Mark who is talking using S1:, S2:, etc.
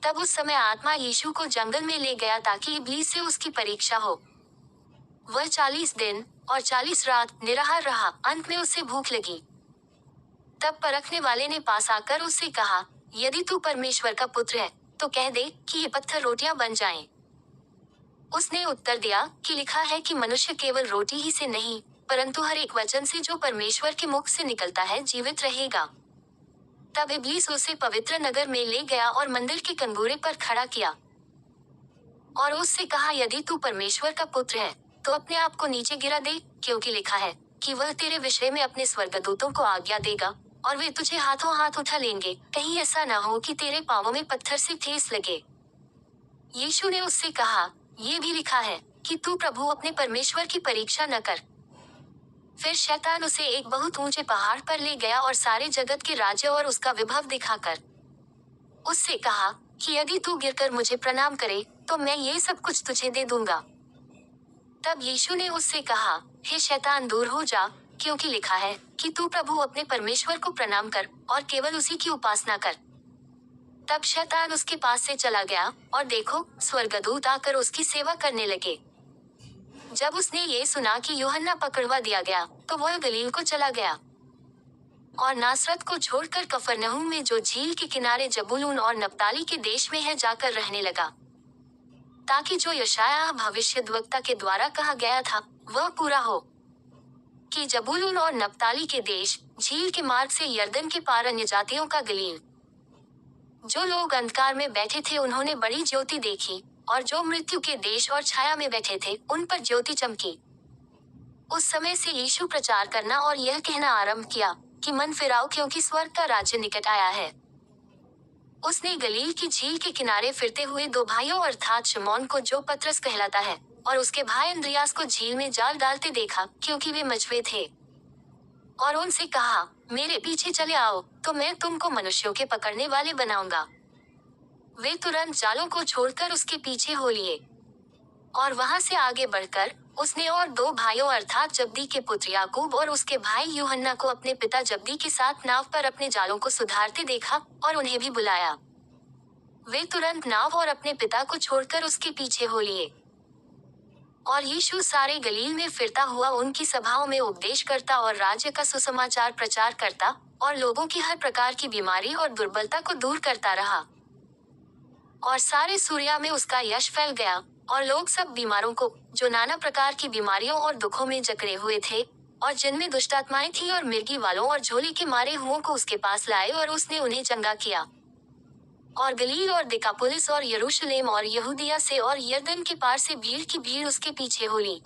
S1: तब उस समय आत्मा यीशु को जंगल में ले गया ताकि इब्लीस से उसकी परीक्षा हो। वह 40 दिन और 40 रात निराहार रहा। अंत में उसे भूख लगी। तब परखने वाले ने पास आकर उससे कहा, यदि तू परमेश्वर का पुत्र है तो कह दे कि ये पत्थर रोटियां बन जाएं। उसने उत्तर दिया कि लिखा है कि मनुष्य केवल रोटी ही से नहीं परंतु हर एक वचन से जो परमेश्वर के मुख से निकलता है जीवित रहेगा। तब इब्लीस उसे पवित्र नगर में ले गया और मंदिर के कंगूरे पर खड़ा किया और उससे कहा, यदि तू परमेश्वर का पुत्र है तो अपने आप को नीचे गिरा दे, क्योंकि लिखा है कि वह तेरे विषय में अपने स्वर्गदूतों को आज्ञा देगा और वे तुझे हाथों हाथ उठा लेंगे, कहीं ऐसा ना हो कि तेरे पांवों में पत्थर से ठेस लगे। यीशु ने उससे कहा, ये भी लिखा है कि तू प्रभु अपने परमेश्वर की परीक्षा न कर। फिर शैतान उसे एक बहुत ऊंचे पहाड़ पर ले गया और सारे जगत के राज्य और उसका विभव दिखाकर उससे कहा कि यदि तू गिरकर मुझे प्रणाम करे तो मैं ये सब कुछ तुझे दे दूंगा। तब यीशु ने उससे कहा, हे शैतान दूर हो जा, क्योंकि लिखा है कि तू प्रभु अपने परमेश्वर को प्रणाम कर और केवल उसी की उपासना कर। तब शैतान उसके पास से चला गया और देखो, स्वर्गदूत आकर उसकी सेवा करने लगे। जब उसने ये सुना कि यूहन्ना पकड़वा दिया गया तो वह गलील को चला गया और नासरत को छोड़कर कफरनहूम में जो झील के किनारे जबूलून और नप्ताली के देश में है जाकर रहने लगा, ताकि जो यशायाह भविष्यद्वक्ता के द्वारा कहा गया था वह पूरा हो कि जबूलून और नप्ताली के देश झील के मार्ग से यरदन के पार अन्य जातियों का गलील। जो लोग अंधकार में बैठे थे उन्होंने बड़ी ज्योति देखी, और जो मृत्यु के देश और छाया में बैठे थे उन पर ज्योति चमकी। उस समय से यीशु प्रचार करना और यह कहना आरंभ किया कि मन फिराओ, क्योंकि स्वर्ग का राज्य निकट आया है। उसने गलील की झील के किनारे फिरते हुए दो भाइयों अर्थात शमौन को जो पतरस कहलाता है और उसके भाई अंद्रियास को झील में जाल डालते देखा, क्योंकि वे मछुए थे, और उनसे कहा, मेरे पीछे चले आओ तो मैं तुमको मनुष्यों के पकड़ने वाले बनाऊंगा। वे तुरंत जालों को छोड़कर उसके पीछे हो लिए, और वहां से आगे बढ़कर उसने और दो भाइयों अर्थात जब्दी के पुत्र याकूब और उसके भाई यूहन्ना को अपने पिता जब्दी के साथ नाव पर अपने जालों को सुधारते देखा और उन्हें भी बुलाया। वे तुरंत नाव और अपने पिता को छोड़कर उसके पीछे हो लिए। और यीशु सारे गलील में फिरता हुआ उनकी सभाओं में उपदेश करता और राज्य का सुसमाचार प्रचार करता और लोगों की हर प्रकार की बीमारी और दुर्बलता को दूर करता रहा। और सारे सूर्या में उसका यश फैल गया, और लोग सब बीमारों को, जो नाना प्रकार की बीमारियों और दुखों में जकड़े हुए थे और जिनमें दुष्टात्माएं थी और मिर्गी वालों और झोली के मारे हुओं को उसके पास लाए, और उसने उन्हें चंगा किया। और गलील और दिकापुलिस और यरूशलेम और यहूदिया से और यरदन के पार से भीड़ की भीड़ उसके पीछे हो ली।